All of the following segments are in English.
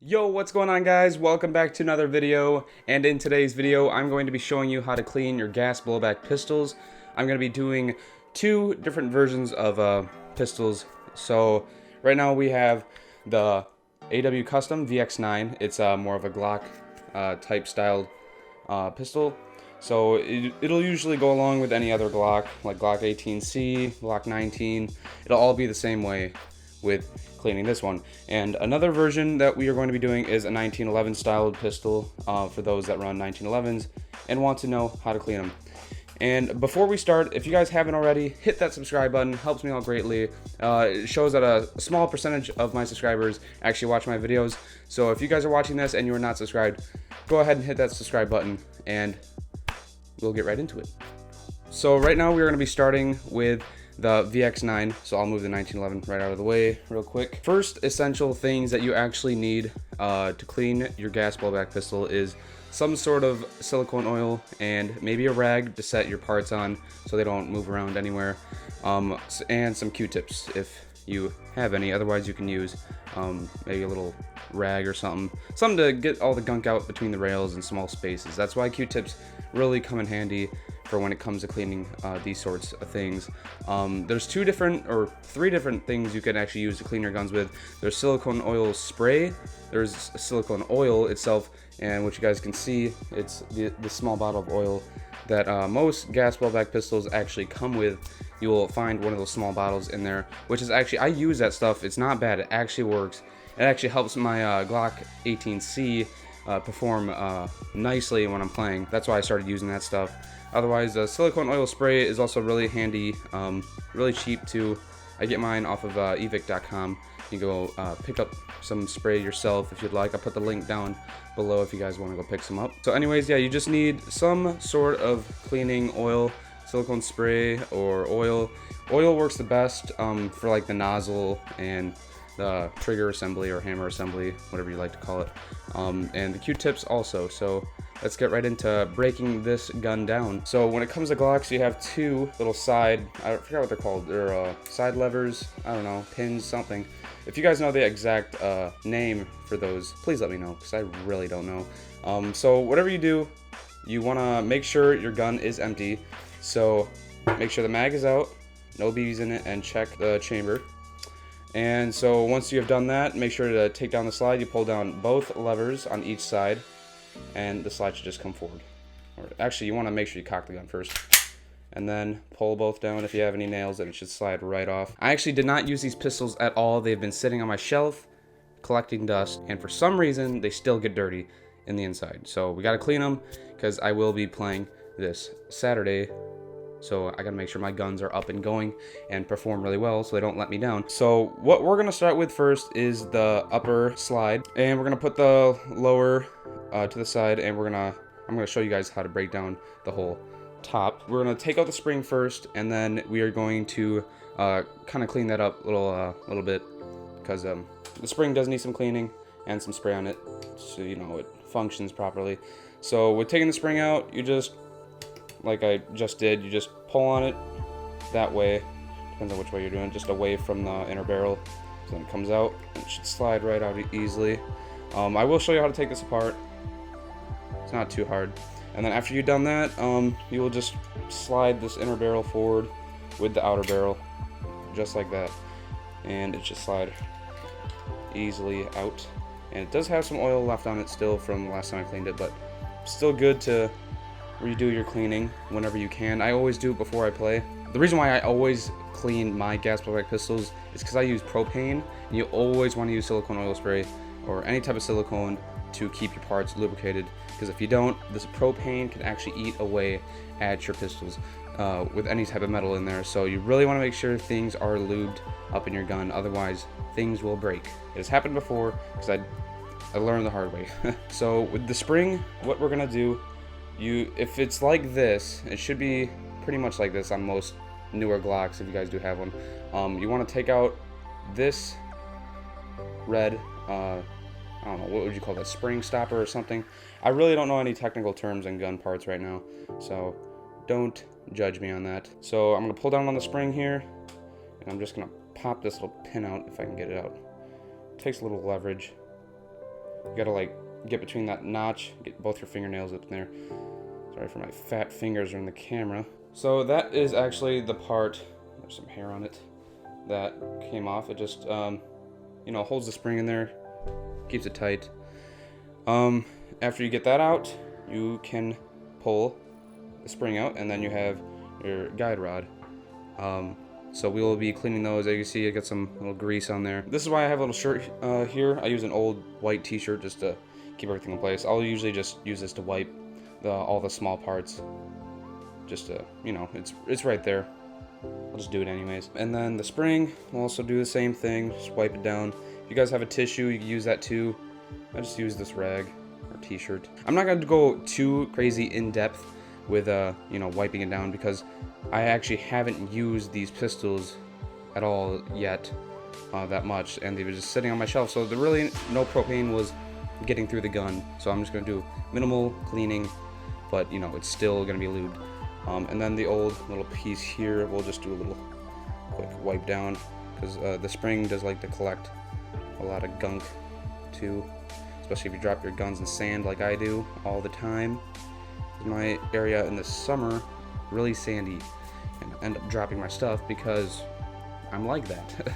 Yo, what's going on, guys? Welcome back to another video, and in today's video I'm going to be showing you how to clean your gas blowback pistols. I'm going to be doing two different versions of pistols. So right now we have the AW Custom VX9. It's more of a Glock type styled pistol. So it'll usually go along with any other Glock, like Glock 18C, Glock 19. It'll all be the same way with cleaning this one. And another version that we are going to be doing is a 1911 styled pistol for those that run 1911s and want to know how to clean them. And before we start, if you guys haven't already, hit that subscribe button. Helps me out greatly. It shows that a small percentage of my subscribers actually watch my videos. So if you guys are watching this and you are not subscribed, go ahead and hit that subscribe button and we'll get right into it. So right now we're going to be starting with the VX9, so I'll move the 1911 right out of the way real quick. First essential things that you actually need to clean your gas blowback pistol is some sort of silicone oil and maybe a rag to set your parts on so they don't move around anywhere, and some Q-tips if you have any. Otherwise you can use maybe a little rag or something to get all the gunk out between the rails and small spaces. That's why Q-tips really come in handy for when it comes to cleaning these sorts of things. There's three different things you can actually use to clean your guns with. There's silicone oil spray, there's silicone oil itself, and what you guys can see, it's the small bottle of oil that most gas blowback pistols actually come with. You will find one of those small bottles in there, which is actually, I use that stuff. It's not bad, it actually works. It actually helps my Glock 18C perform nicely when I'm playing. That's why I started using that stuff. Otherwise, silicone oil spray is also really handy, really cheap too. I get mine off of evic.com. You can go pick up some spray yourself if you'd like. I'll put the link down below if you guys want to go pick some up. So anyways, yeah, you just need some sort of cleaning oil, silicone spray or oil. Oil works the best for like the nozzle and the trigger assembly or hammer assembly, whatever you like to call it, and the Q-tips also. So let's get right into breaking this gun down. So when it comes to Glocks, you have two little side, I forgot what they're called, they're side levers, I don't know, pins, something. If you guys know the exact name for those, please let me know, because I really don't know. So whatever you do, you want to make sure your gun is empty. So make sure the mag is out, no BBs in it, and check the chamber. And so once you have done that, make sure to take down the slide. You pull down both levers on each side, and the slide should just come forward. Or actually, you want to make sure you cock the gun first, and then pull both down. If you have any nails, then it should slide right off. I actually did not use these pistols at all. They've been sitting on my shelf collecting dust, and for some reason they still get dirty in the inside. So we got to clean them because I will be playing this Saturday. So I gotta make sure my guns are up and going and perform really well so they don't let me down. So what we're gonna start with first is the upper slide, and we're gonna put the lower to the side, and I'm gonna show you guys how to break down the whole top. We're gonna take out the spring first, and then we are going to kind of clean that up a little bit, because the spring does need some cleaning and some spray on it so you know it functions properly. So with taking the spring out, you just, like I just did, you just pull on it that way, depends on which way you're doing, just away from the inner barrel. So then it comes out, and it should slide right out easily. I will show you how to take this apart. It's not too hard. And then after you've done that, you will just slide this inner barrel forward with the outer barrel, just like that. And it should slide easily out. And it does have some oil left on it still from the last time I cleaned it, but still good to redo your cleaning whenever you can. I always do it before I play. The reason why I always clean my gas blowback pistols is because I use propane, and you always want to use silicone oil spray or any type of silicone to keep your parts lubricated, because if you don't, this propane can actually eat away at your pistols with any type of metal in there. So you really want to make sure things are lubed up in your gun, otherwise things will break. It has happened before because I learned the hard way. So with the spring, what we're gonna do, if it's like this, it should be pretty much like this on most newer Glocks if you guys do have one. You want to take out this red, I don't know, what would you call that, spring stopper or something? I really don't know any technical terms in gun parts right now, so don't judge me on that. So I'm going to pull down on the spring here, and I'm just going to pop this little pin out if I can get it out. It takes a little leverage. You gotta like get between that notch, get both your fingernails up in there. Sorry for my fat fingers are in the camera. So that is actually the part, there's some hair on it, that came off. It just, you know, holds the spring in there, keeps it tight. After you get that out, you can pull the spring out, and then you have your guide rod. So we will be cleaning those. As you can see, I got some little grease on there. This is why I have a little shirt here. I use an old white t-shirt just to keep everything in place. I'll usually just use this to wipe all the small parts. Just to, you know, it's right there. I'll just do it anyways. And then the spring, we'll also do the same thing. Just wipe it down. If you guys have a tissue, you can use that too. I just use this rag or t-shirt. I'm not going to go too crazy in depth with you know, wiping it down, because I actually haven't used these pistols at all yet that much, and they were just sitting on my shelf, so there really no propane was getting through the gun. So I'm just going to do minimal cleaning, but you know, it's still going to be lubed. And then the old little piece here, we'll just do a little quick wipe down, because the spring does like to collect a lot of gunk too, especially if you drop your guns in sand like I do all the time. My area in the summer really sandy, and I end up dropping my stuff because I'm like that.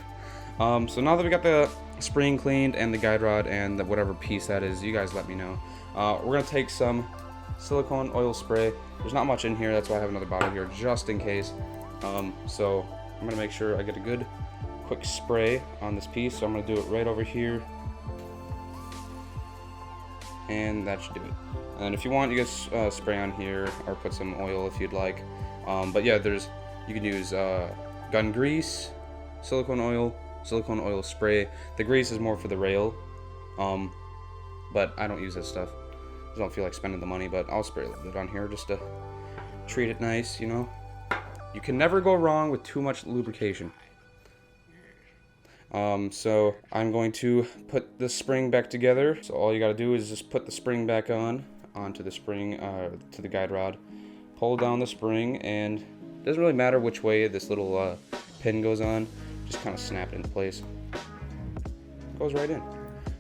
So now that we got the spring cleaned and the guide rod and whatever piece that is, you guys let me know. We're gonna take some silicone oil spray. There's not much in here, that's why I have another bottle here just in case. So I'm gonna make sure I get a good quick spray on this piece. So I'm gonna do it right over here, and that should do it. And if you want, you can spray on here or put some oil if you'd like. But yeah, you can use gun grease, silicone oil spray. The grease is more for the rail, but I don't use this stuff. I don't feel like spending the money, but I'll spray a little bit on here just to treat it nice, you know. You can never go wrong with too much lubrication. So I'm going to put the spring back together. So all you gotta do is just put the spring back onto the spring, to the guide rod. Pull down the spring, and it doesn't really matter which way this little pin goes on. Just kind of snap it into place. Goes right in.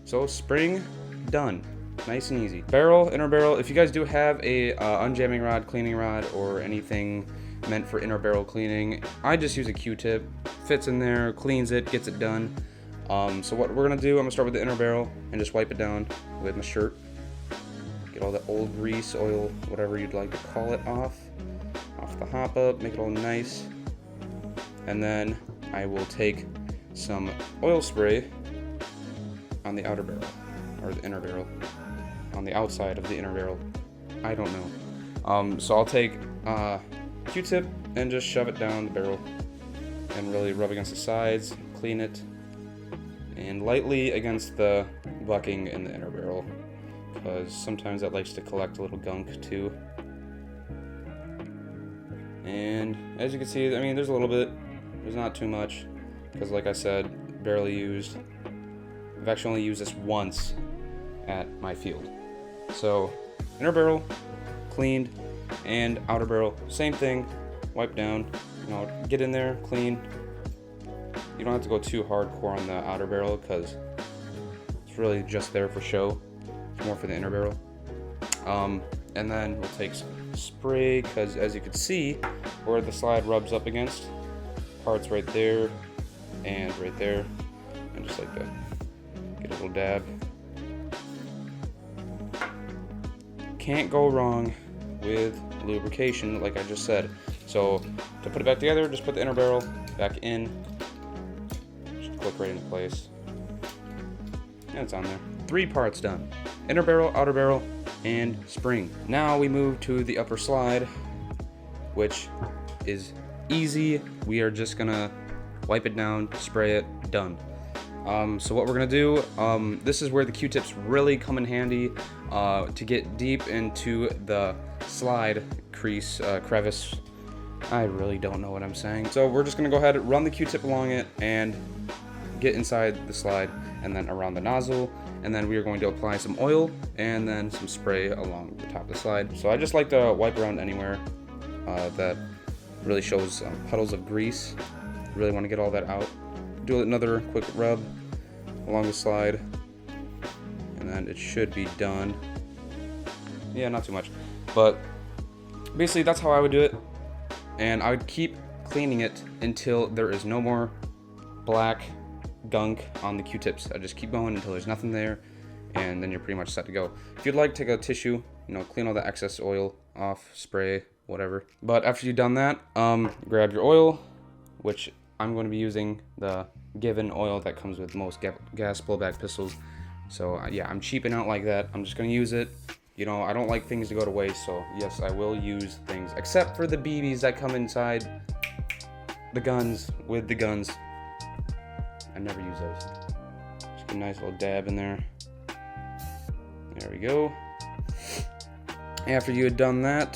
So spring done. Nice and easy. Barrel, inner barrel. If you guys do have a unjamming rod, cleaning rod, or anything meant for inner barrel cleaning, I just use a Q-tip. Fits in there, cleans it, gets it done. So what we're gonna do, I'm gonna start with the inner barrel and just wipe it down with my shirt. Get all the old grease, oil, whatever you'd like to call it off the hop up, make it all nice. And then I will take some oil spray on the outer barrel, or the inner barrel, on the outside of the inner barrel. I don't know. So I'll take Q-tip and just shove it down the barrel and really rub against the sides, clean it, and lightly against the bucking in the inner barrel, because sometimes that likes to collect a little gunk too. And as you can see, I mean, there's a little bit, there's not too much, because like I said, barely used. I've actually only used this once at my field. So inner barrel cleaned, and outer barrel same thing, wipe down, you know, get in there, clean. You don't have to go too hardcore on the outer barrel, because it's really just there for show. It's more for the inner barrel. And then we'll take some spray, because as you can see, where the slide rubs up against, parts right there and right there, and just like that, get a little dab. Can't go wrong with lubrication, like I just said. So to put it back together, just put the inner barrel back in, just click right into place, and it's on there. 3 parts done: inner barrel, outer barrel, and spring. Now we move to the upper slide, which is easy. We are just gonna wipe it down, spray it, done. So what we're gonna do, this is where the Q-tips really come in handy to get deep into the slide crease, crevice. I really don't know what I'm saying. So we're just gonna go ahead and run the Q-tip along it and get inside the slide, and then around the nozzle, and then we are going to apply some oil and then some spray along the top of the slide. So I just like to wipe around anywhere that really shows puddles of grease. Really want to get all that out. Do another quick rub along the slide, and then it should be done. Yeah, not too much, but basically that's how I would do it, and I would keep cleaning it until there is no more black gunk on the Q-tips. I just keep going until there's nothing there, and then you're pretty much set to go. If you'd like, take a tissue, clean all the excess oil off, spray, whatever. But after you've done that, grab your oil, which I'm going to be using the given oil that comes with most gas blowback pistols. So yeah, I'm cheaping out like that. I'm just going to use it. I don't like things to go to waste, so yes, I will use things, except for the BBs that come inside the guns with the guns. I never use those. Just a nice little dab in there. There we go. After you had done that,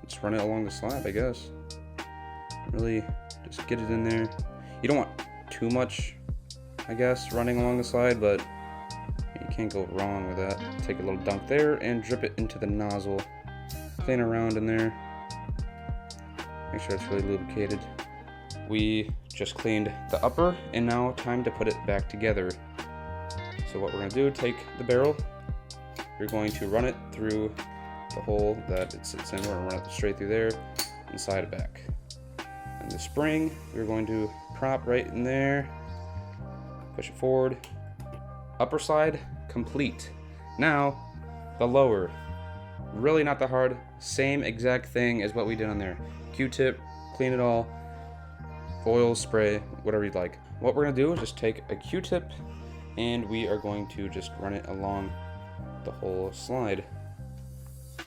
just run it along the slab, I guess. Really, just get it in there. You don't want too much, I guess, running along the slide, but you can't go wrong with that. Take a little dunk there and drip it into the nozzle. Clean around in there. Make sure it's really lubricated. We just cleaned the upper, and now time to put it back together. So what we're going to do, take the barrel, you're going to run it through the hole that it sits in. We're going to run it straight through there and slide it back. And the spring, we're going to prop right in there, push it forward. Upper slide complete. Now the lower, really not that hard, same exact thing as what we did on there. Q-tip, clean it all, oil, spray, whatever you'd like. What we're gonna do is just take a Q-tip and we are going to just run it along the whole slide.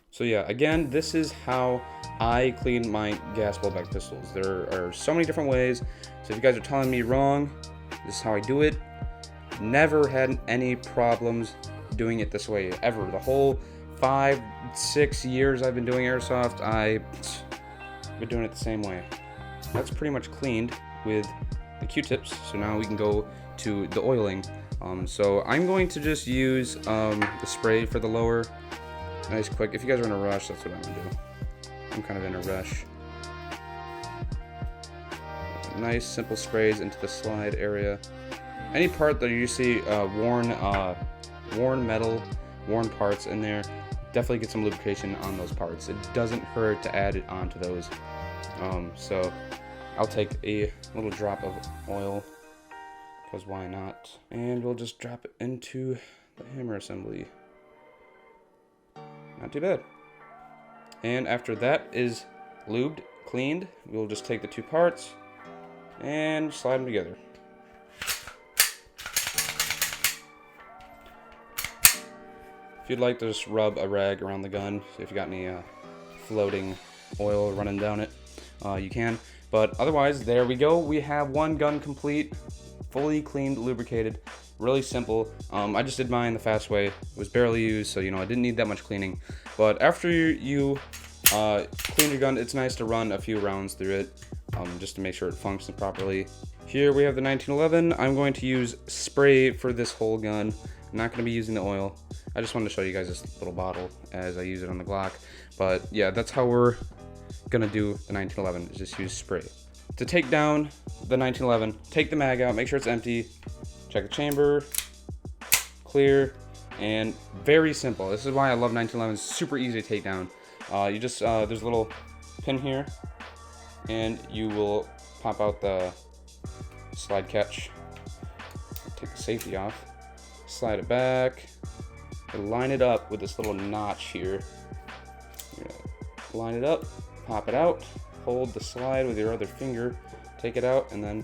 So yeah, again, this is how I clean my gas blowback pistols. There are so many different ways, so if you guys are telling me wrong, this is how I do it. Never had any problems doing it this way, ever. The whole 5-6 years I've been doing Airsoft, I've been doing it the same way. That's pretty much cleaned with the Q-tips, so now we can go to the oiling. So I'm going to just use the spray for the lower. Nice quick. If you guys are in a rush, that's what I'm gonna do. I'm kind of in a rush. Nice simple sprays into the slide area. Any part that you see worn metal, worn parts in there, definitely get some lubrication on those parts. It doesn't hurt to add it onto those. So I'll take a little drop of oil, because why not? And we'll just drop it into the hammer assembly. Not too bad. And after that is lubed, cleaned, we'll just take the two parts and slide them together. If you'd like to just rub a rag around the gun, so if you got any floating oil running down it, you can. But otherwise, there we go. We have one gun complete, fully cleaned, lubricated. Really simple. I just did mine the fast way. It was barely used, so I didn't need that much cleaning. But after you clean your gun, it's nice to run a few rounds through it, just to make sure it functions properly. Here we have the 1911. I'm going to use spray for this whole gun. I'm not going to be using the oil. I just wanted to show you guys this little bottle as I use it on the Glock. But yeah, that's how we're going to do the 1911, is just use spray. To take down the 1911, take the mag out, make sure it's empty, check the chamber, clear, and very simple. This is why I love 1911. It's super easy to take down. You just, there's a little pin here, and you will pop out the slide catch. Take the safety off, slide it back, and line it up with this little notch here. Line it up, pop it out, hold the slide with your other finger, take it out, and then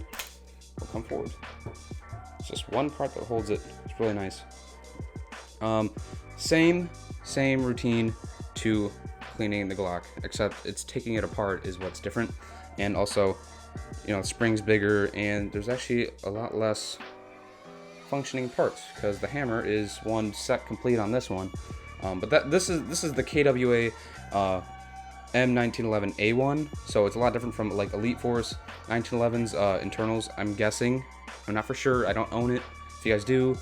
we'll come forward. It's just one part that holds it. It's really nice. Same routine to cleaning the Glock, except it's taking it apart is what's different. And also, the spring's bigger, and there's actually a lot less functioning parts, because the hammer is one set complete on this one. But this is the KWA M1911A1, so it's a lot different from like Elite Force 1911's internals. I'm guessing. I'm not for sure. I don't own it. If you guys do,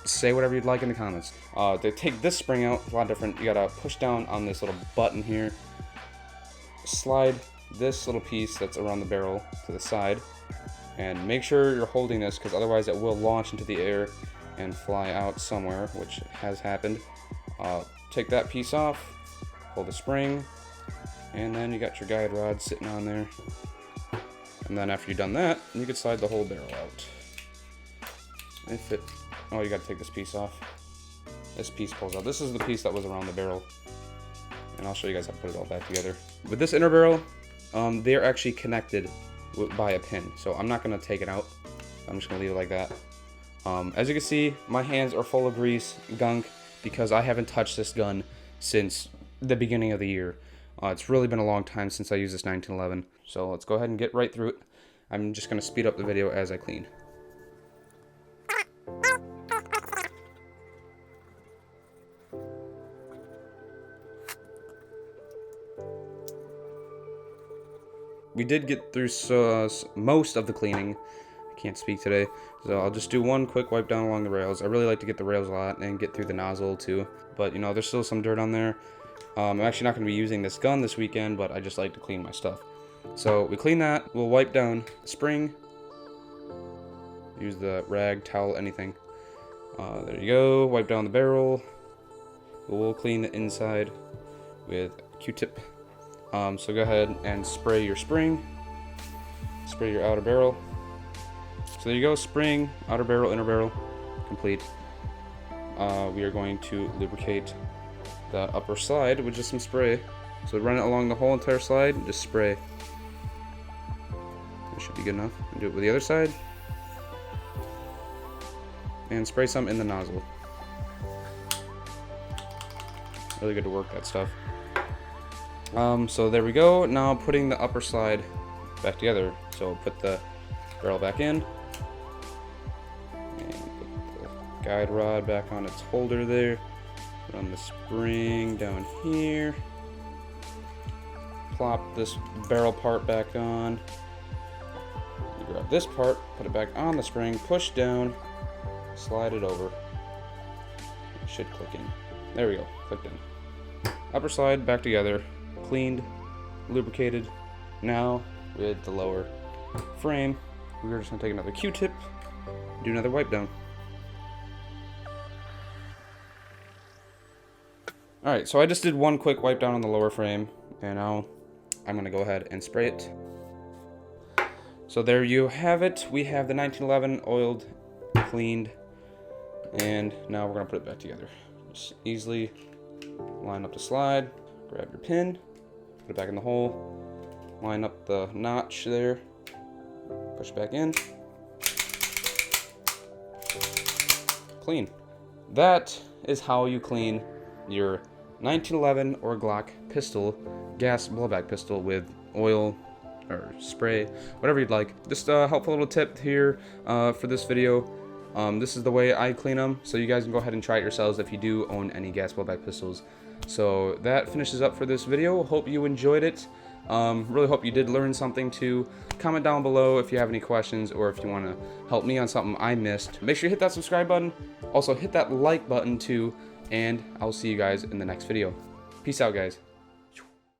say whatever you'd like in the comments. To take this spring out, it's a lot different. You gotta push down on this little button here, slide this little piece that's around the barrel to the side, and make sure you're holding this, because otherwise it will launch into the air and fly out somewhere, which has happened. Take that piece off, pull the spring, and then you got your guide rod sitting on there. And then after you've done that, you can slide the whole barrel out. Oh, you gotta take this piece off. This piece pulls out. This is the piece that was around the barrel. And I'll show you guys how to put it all back together. With this inner barrel, they're actually connected by a pin. So I'm not gonna take it out. I'm just gonna leave it like that. As you can see, my hands are full of grease, gunk, because I haven't touched this gun since the beginning of the year. It's really been a long time since I used this 1911. So let's go ahead and get right through it. I'm just gonna speed up the video as I clean. We did get through most of the cleaning. I can't speak today, so I'll just do one quick wipe down along the rails. I really like to get the rails a lot and get through the nozzle too, but you know, there's still some dirt on there. I'm actually not going to be using this gun this weekend, but I just like to clean my stuff. So we clean that, we'll wipe down the spring, use the rag, towel, anything. There you go, wipe down the barrel. We'll clean the inside with Q-tip. So go ahead and spray your spring, spray your outer barrel. So there you go, spring, outer barrel, inner barrel, complete. We are going to lubricate the upper slide with just some spray. So run it along the whole entire slide, and just spray. That should be good enough. And do it with the other side. And spray some in the nozzle. Really good to work that stuff. So there we go. Now putting the upper slide back together. So put the barrel back in. And put the guide rod back on its holder there. Run the spring down here. Plop this barrel part back on. You grab this part, put it back on the spring, push down, slide it over. It should click in. There we go, clicked in. Upper slide back together, cleaned, lubricated. Now with the lower frame, we're just gonna take another Q-tip, do another wipe down. Alright, so I just did one quick wipe down on the lower frame, and now I'm going to go ahead and spray it. So there you have it. We have the 1911 oiled, cleaned, and now we're going to put it back together. Just easily line up the slide, grab your pin, put it back in the hole, line up the notch there, push it back in, clean. That is how you clean your 1911 or Glock pistol, gas blowback pistol with oil or spray, whatever you'd like. Just a helpful little tip here for this video. This is the way I clean them, so you guys can go ahead and try it yourselves if you do own any gas blowback pistols. So that finishes up for this video. Hope you enjoyed it. Really hope you did learn something too. Comment down below if you have any questions or if you want to help me on something I missed. Make sure you hit that subscribe button. Also hit that like button too. And I'll see you guys in the next video. Peace out, guys.